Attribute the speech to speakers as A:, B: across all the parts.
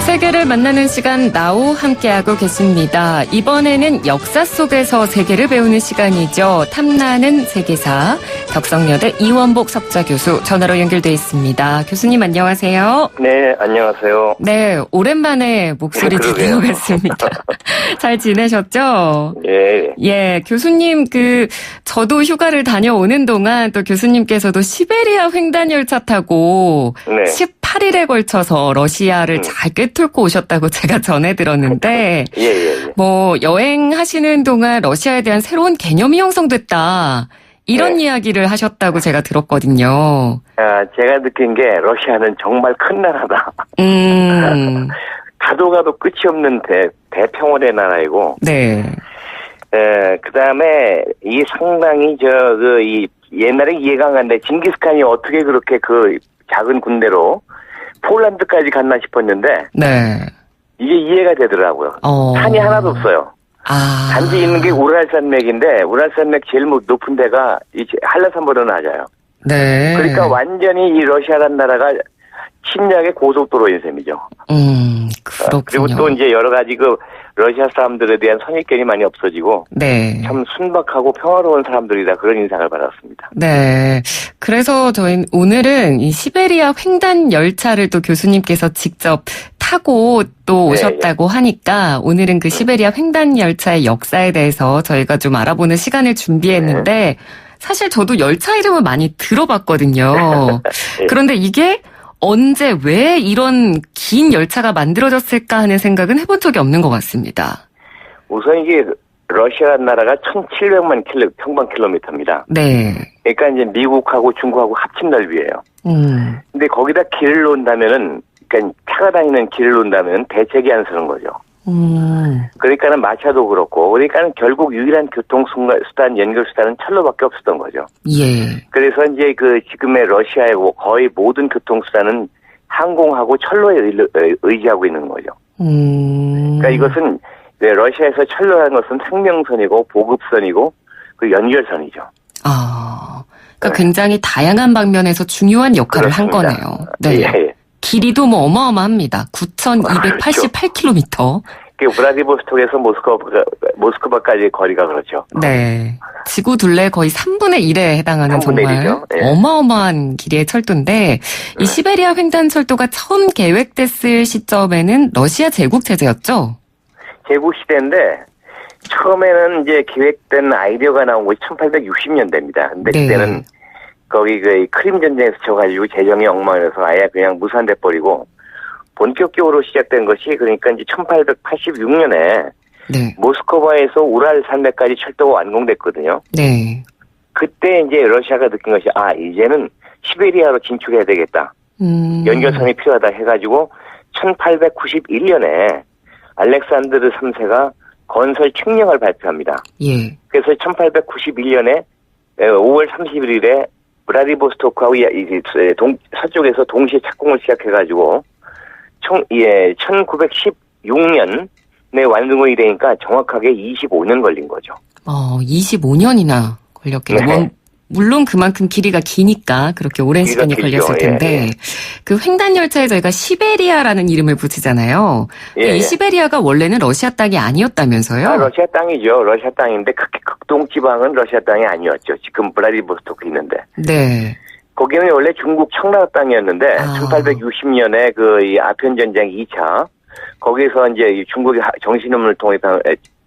A: 세계를 만나는 시간 나우 함께하고 계십니다. 이번에는 역사 속에서 세계를 배우는 시간이죠. 탐나는 세계사 덕성여대 이원복 석좌교수 전화로 연결돼 있습니다. 교수님 안녕하세요.
B: 네, 안녕하세요.
A: 네, 오랜만에 목소리 듣는 것 같습니다. 잘 지내셨죠?
B: 예.
A: 예, 교수님 저도 휴가를 다녀오는 동안 또 교수님께서도 시베리아 횡단열차 타고
B: 네.
A: 18일에 걸쳐서 러시아를 잘 꿰뚫고 오셨다고 제가 전해 들었는데
B: 예.
A: 여행하시는 동안 러시아에 대한 새로운 개념이 형성됐다. 이런
B: 네.
A: 이야기를 하셨다고 제가 들었거든요.
B: 제가 느낀 게 러시아는 정말 큰 나라다. 가도 끝이 없는 대평원의 나라이고.
A: 네.
B: 그 다음에 이 상당히 이 옛날에 이해가 안 갔는데 징기스칸이 어떻게 그렇게 그 작은 군대로 폴란드까지 갔나 싶었는데.
A: 네.
B: 이게 이해가 되더라고요. 산이 하나도 없어요. 단지 있는 게 우랄산맥인데 우랄산맥 제일 높은 데가 한라산보다 낮아요.
A: 네.
B: 그러니까 완전히 이 러시아라는 나라가 침략의 고속도로인 셈이죠.
A: 그렇군요.
B: 그리고 또 이제 여러 가지 러시아 사람들에 대한 선입견이 많이 없어지고.
A: 네.
B: 참 순박하고 평화로운 사람들이다 그런 인상을 받았습니다.
A: 네. 그래서 저희는 오늘은 이 시베리아 횡단 열차를 또 교수님께서 직접 타고 또 오셨다고 하니까 오늘은 그 시베리아 횡단 열차의 역사에 대해서 저희가 좀 알아보는 시간을 준비했는데 사실 저도 열차 이름을 많이 들어봤거든요. 그런데 이게 언제 왜 이런 긴 열차가 만들어졌을까 하는 생각은 해본 적이 없는 것 같습니다.
B: 우선 이게 러시아라는 나라가 1,700만 평방킬로미터입니다.
A: 네.
B: 그러니까 이제 미국하고 중국하고 합친 넓이에요. 근데 거기다 길을 놓는다면은, 그러니까 차가 다니는 길을 놓는다면 대책이 안 서는 거죠. 그러니까는 마차도 그렇고, 그러니까는 결국 유일한 교통수단, 연결수단은 철로밖에 없었던 거죠.
A: 예.
B: 그래서 이제 지금의 러시아의 거의 모든 교통수단은 항공하고 철로에 의지하고 있는 거죠. 그러니까 이것은 러시아에서 철로라는 것은 생명선이고 보급선이고 연결선이죠.
A: 그러니까 굉장히 다양한 방면에서 중요한 역할을
B: 그렇습니다.
A: 한 거네요. 네.
B: 예.
A: 길이도 어마어마합니다. 9,288km.
B: 브라디보스톡에서 모스크바까지 거리가 그렇죠.
A: 네. 지구 둘레 거의 3분의 1에 해당하는
B: 3분의
A: 정말
B: 1이죠. 예.
A: 어마어마한 길이의 철도인데 이 시베리아 횡단철도가 처음 계획됐을 시점에는 러시아 제국체제였죠?
B: 제국시대인데 처음에는 이제 기획된 아이디어가 나온 것이 1860년대입니다. 근데 그때는 거기 크림 전쟁에서 져가지고 재정이 엉망이라서 아예 그냥 무산돼 버리고 본격적으로 시작된 것이 그러니까 이제 1886년에
A: 네.
B: 모스크바에서 우랄 산맥까지 철도가 완공됐거든요. 네. 그때 이제 러시아가 느낀 것이 이제는 시베리아로 진출해야 되겠다. 연결선이 필요하다 해가지고 1891년에 알렉산드르 3세가 건설 칙령을 발표합니다. 예. 그래서 1891년에 5월 31일에 브라디보스토크하고 서쪽에서 동시에 착공을 시작해가지고 1916년에 완공이 되니까 정확하게 25년 걸린 거죠.
A: 25년이나 걸렸겠네요.
B: 네.
A: 물론 그만큼 길이가 기니까 그렇게 오랜 시간이 걸렸을 텐데 그 횡단열차에 저희가 시베리아라는 이름을 붙이잖아요. 이 시베리아가 원래는 러시아 땅이 아니었다면서요?
B: 러시아 땅이죠. 러시아 땅인데 극동지방은 러시아 땅이 아니었죠. 지금 블라디보스토크 있는데. 네. 거기는 원래 중국 청나라 땅이었는데 1860년에 이 아편전쟁 2차 거기서 이제 중국이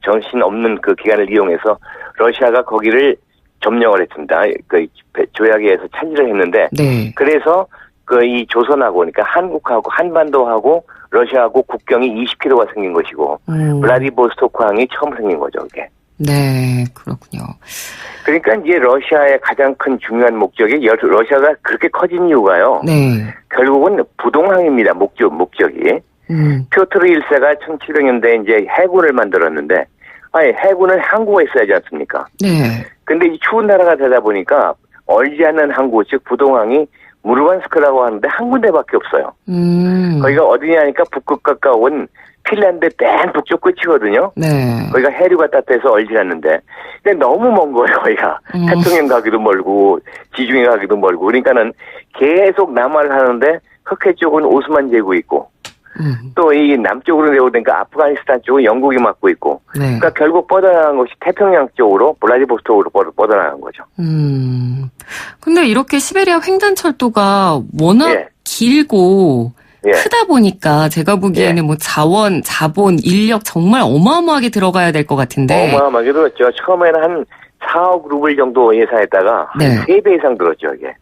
B: 정신없는 기간을 이용해서 러시아가 거기를 점령을 했습니다. 조약에 의해서 차지를 했는데, 그래서 이 조선하고, 그러니까 한국하고 한반도하고 러시아하고 국경이 20km가 생긴 것이고, 블라디보스토크항이 처음 생긴 거죠, 그게.
A: 네, 그렇군요.
B: 그러니까 이제 러시아의 가장 큰 중요한 목적이 러시아가 그렇게 커진 이유가요. 네. 결국은 부동항입니다, 목적이. 피오트르 1세가 1700년대에 이제 해군을 만들었는데, 해군은 항구가 있어야지 않습니까? 네. 근데 이 추운 나라가 되다 보니까 얼지 않는 항구, 즉 부동항이 무르만스크라고 하는데 한 군데밖에 없어요. 거기가 어디냐니까 북극 가까운 핀란드 맨 북쪽 끝이거든요.
A: 네.
B: 거기가 해류가 따뜻해서 얼지 않는데, 근데 너무 먼 거예요, 거기가. 태평양 가기도 멀고, 지중해 가기도 멀고, 그러니까는 계속 남하를 하는데, 흑해 쪽은 오스만 제국이 있고, 또 이 남쪽으로 내려오니까 아프가니스탄 쪽은 영국이 맡고 있고,
A: 네.
B: 그러니까 결국 뻗어나간 것이 태평양 쪽으로, 블라디보스톡으로 뻗어나간 거죠.
A: 근데 이렇게 시베리아 횡단철도가 워낙
B: 예.
A: 길고,
B: 예.
A: 크다 보니까 제가 보기에는
B: 예.
A: 뭐 자원, 자본, 인력 정말 어마어마하게 들어가야 될 것 같은데.
B: 어마어마하게 들었죠. 처음에는 한 4억 루블 정도 예상했다가
A: 네.
B: 한 3배 이상 들었죠, 이게.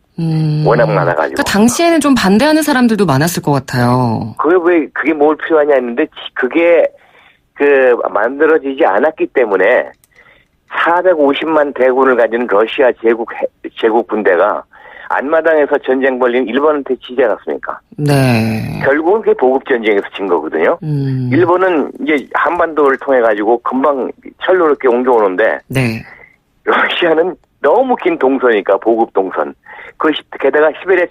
B: 워낙 많아가지고.
A: 그러니까 당시에는 좀 반대하는 사람들도 많았을 것 같아요.
B: 그게 뭘 필요하냐 했는데, 그게, 만들어지지 않았기 때문에, 450만 대군을 가진 러시아 제국 군대가, 앞마당에서 전쟁 벌린 일본한테 지지 않았습니까?
A: 네.
B: 결국은 그게 보급전쟁에서 진 거거든요. 일본은 이제 한반도를 통해가지고 금방 철로를 이렇게 옮겨오는데,
A: 네.
B: 러시아는 너무 긴 동선이니까, 보급 동선. 게다가 시베리아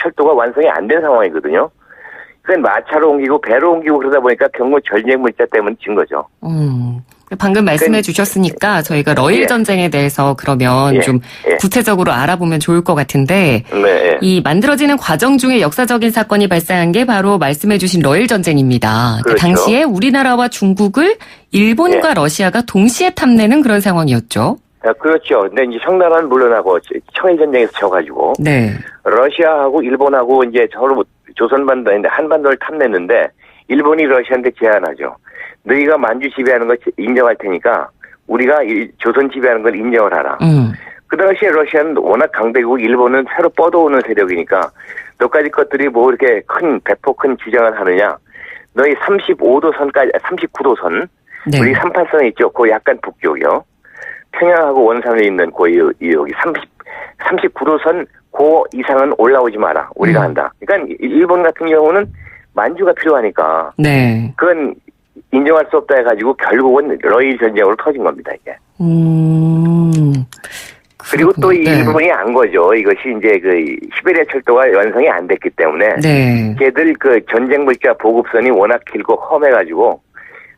B: 철도가 완성이 안 된 상황이거든요. 그건 마차로 옮기고 배로 옮기고 그러다 보니까 경고 전쟁 물자 때문에 진 거죠.
A: 방금 말씀해 주셨으니까 저희가 러일 전쟁에 대해서 그러면 좀 구체적으로 알아보면 좋을 것 같은데
B: 네.
A: 이 만들어지는 과정 중에 역사적인 사건이 발생한 게 바로 말씀해 주신 러일 전쟁입니다.
B: 그렇죠.
A: 당시에 우리나라와 중국을 일본과 러시아가 동시에 탐내는 그런 상황이었죠.
B: 그렇죠. 근데 이제 청나라는 물러나고 청일 전쟁에서 져가지고
A: 네.
B: 러시아하고 일본하고 이제 서로 조선반도인데 한반도를 탐냈는데 일본이 러시아한테 제안하죠. 너희가 만주 지배하는 거 인정할 테니까 우리가 조선 지배하는 걸 인정을 하라. 그 당시에 러시아는 워낙 강대국, 일본은 새로 뻗어오는 세력이니까 너까지 것들이 뭐 이렇게 배포 큰 주장을 하느냐. 너희 35도선까지 39도선
A: 네.
B: 우리 38선에 있죠. 그 약간 북쪽이요. 평양하고 원산에 있는 여기 39도선 그 이상은 올라오지 마라. 우리가 한다. 그러니까 일본 같은 경우는 만주가 필요하니까.
A: 네.
B: 그건 인정할 수 없다 해가지고 결국은 러일 전쟁으로 터진 겁니다, 이게. 그리고 또 일본이 안 거죠. 이것이 이제 시베리아 철도가 완성이 안 됐기 때문에.
A: 네.
B: 걔들 전쟁 물자 보급선이 워낙 길고 험해가지고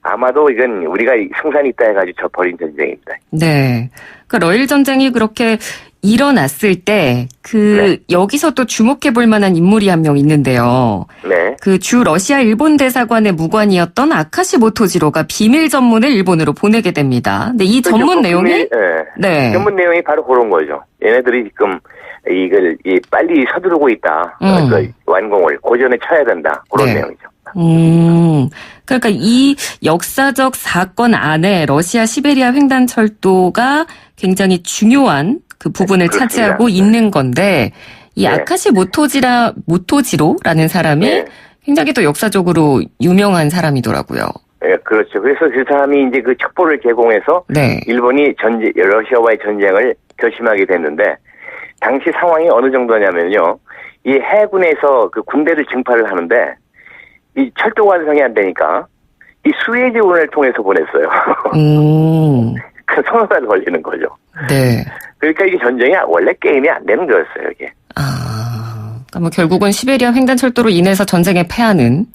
B: 아마도 이건 우리가 승산이 있다 해가지고 저 버린 전쟁입니다.
A: 네. 그러니까 러일 전쟁이 그렇게 일어났을 때
B: 네.
A: 여기서 또 주목해 볼 만한 인물이 한 명 있는데요.
B: 네.
A: 주 러시아 일본 대사관의 무관이었던 아카시 모토지로가 비밀 전문을 일본으로 보내게 됩니다. 근데 이 전문 내용이 네.
B: 전문 내용이 바로 그런 거죠. 얘네들이 지금 이걸 빨리 서두르고 있다. 완공을 고전에 쳐야 된다. 그런
A: 네.
B: 내용이죠.
A: 그러니까 이 역사적 사건 안에 러시아 시베리아 횡단철도가 굉장히 중요한 그 부분을
B: 그렇습니다.
A: 차지하고 있는 건데 이 아카시 모토지로라는 사람이 굉장히 또 역사적으로 유명한 사람이더라고요.
B: 네, 그렇죠. 그래서 그 사람이 이제 그 첩보를 제공해서 일본이 러시아와의 전쟁을 결심하게 됐는데 당시 상황이 어느 정도냐면요. 이 해군에서 그 군대를 증파를 하는데 이 철도 완성이 안 되니까 이 수에즈 운을 통해서 보냈어요. 그 서너 달 걸리는 거죠.
A: 네.
B: 그러니까 이게 전쟁이 원래 게임이 안 되는 거였어요, 이게.
A: 그러니까 뭐 결국은 시베리아 횡단철도로 인해서 전쟁에 패하는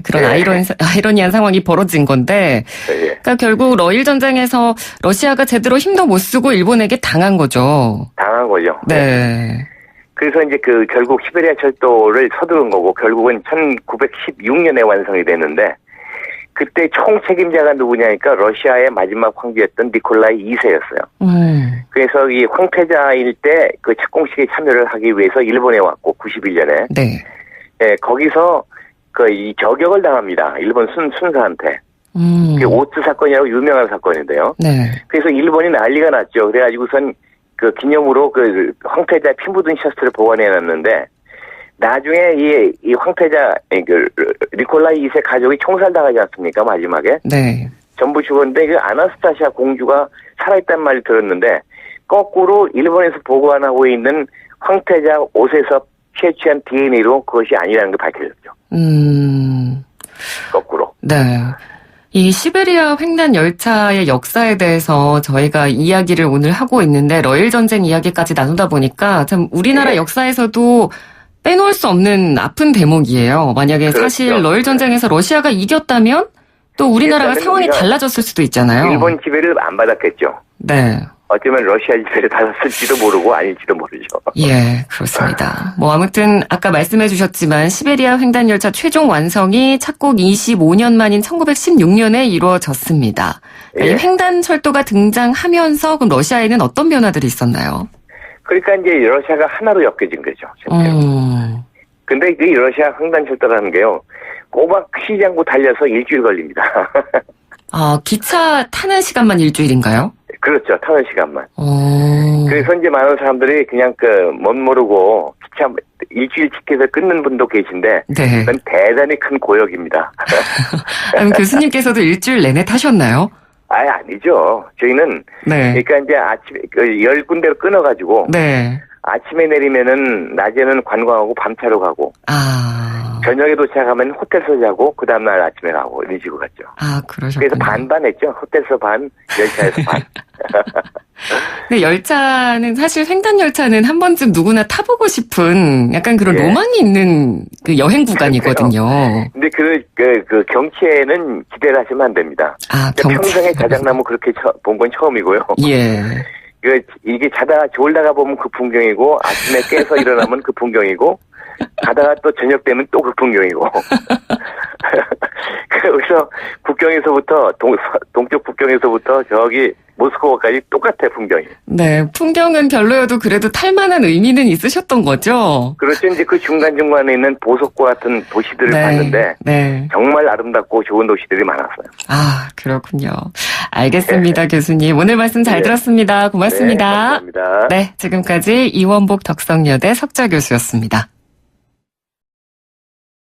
A: 그런 아이러니한 상황이 벌어진 건데, 그러니까 결국 러일 전쟁에서 러시아가 제대로 힘도 못 쓰고 일본에게 당한 거죠.
B: 당한 거죠.
A: 네.
B: 그래서 이제 결국 시베리아 철도를 서두른 거고, 결국은 1916년에 완성이 됐는데, 그때 총 책임자가 누구냐니까 러시아의 마지막 황제였던 니콜라이 2세였어요. 그래서 이 황태자일 때 그 착공식에 참여를 하기 위해서 일본에 왔고, 91년에.
A: 네.
B: 예, 거기서 이 저격을 당합니다. 일본 순사한테. 그게 오츠 사건이라고 유명한 사건인데요.
A: 네.
B: 그래서 일본이 난리가 났죠. 그래가지고선 기념으로 황태자 피 묻은 셔츠를 보관해놨는데, 나중에 이 황태자, 니콜라이 2세 가족이 총살당하지 않습니까? 마지막에.
A: 네.
B: 전부 죽었는데, 아나스타시아 공주가 살아있단 말을 들었는데, 거꾸로 일본에서 보관하고 있는 황태자 옷에서 채취한 DNA로 그것이 아니라는 게 밝혀졌죠. 거꾸로.
A: 네. 이 시베리아 횡단 열차의 역사에 대해서 저희가 이야기를 오늘 하고 있는데, 러일 전쟁 이야기까지 나누다 보니까 참 우리나라 역사에서도 빼놓을 수 없는 아픈 대목이에요. 만약에
B: 그렇죠.
A: 사실 러일 전쟁에서 러시아가 이겼다면 또 우리나라가 상황이 달라졌을 수도 있잖아요.
B: 일본 지배를 안 받았겠죠.
A: 네.
B: 어쩌면 러시아 지배를 받았을지도 모르고 아닐지도 모르죠.
A: 예, 그렇습니다. 뭐 아무튼 아까 말씀해 주셨지만 시베리아 횡단 열차 최종 완성이 착곡 25년 만인 1916년에 이루어졌습니다. 예. 이 횡단 철도가 등장하면서 그럼 러시아에는 어떤 변화들이 있었나요?
B: 그러니까 이제 러시아가 하나로 엮여진 거죠. 근데 이 러시아 횡단 철도라는 게요. 꼬박 시장구 달려서 일주일 걸립니다.
A: 아, 기차 타는 시간만 일주일인가요?
B: 그렇죠. 타는 시간만. 그래서 이제 많은 사람들이 그냥 멋 모르고 기차 일주일 티켓을 끊는 분도 계신데,
A: 네.
B: 그건 대단히 큰 고역입니다.
A: 그럼 교수님께서도 일주일 내내 타셨나요?
B: 아니죠. 저희는,
A: 네.
B: 그러니까 이제 아침에 10군데로 끊어가지고,
A: 네.
B: 아침에 내리면은 낮에는 관광하고 밤차로 가고, 저녁에 도착하면 호텔에서 자고 그 다음날 아침에 가고 이런 식으로 갔죠.
A: 그러셨군요.
B: 그래서 반반 했죠. 호텔에서 반, 열차에서 반.
A: 근데 열차는 사실 횡단 열차는 한 번쯤 누구나 타보고 싶은 약간 그런 로망이 있는 그 여행 구간이거든요.
B: 근데 그 경치에는 기대를 하시면 안 됩니다. 그러니까 평생에 자작나무 그렇게 본 건 처음이고요.
A: 예.
B: 이게 자다가 졸다가 보면 그 풍경이고 아침에 깨서 일어나면 그 풍경이고 가다가 또 저녁 되면 또 그 풍경이고. 그래서 국경에서부터 동쪽 국경에서부터 저기 모스크바까지 똑같아 풍경이. 네,
A: 풍경은 별로여도 그래도 탈만한 의미는 있으셨던 거죠?
B: 그렇죠. 이제 그 중간중간에 있는 보석과 같은 도시들을 봤는데 정말 아름답고 좋은 도시들이 많았어요.
A: 그렇군요. 알겠습니다, 교수님. 오늘 말씀 잘 들었습니다. 고맙습니다.
B: 네, 감사합니다.
A: 네, 지금까지 이원복 덕성여대 석좌 교수였습니다.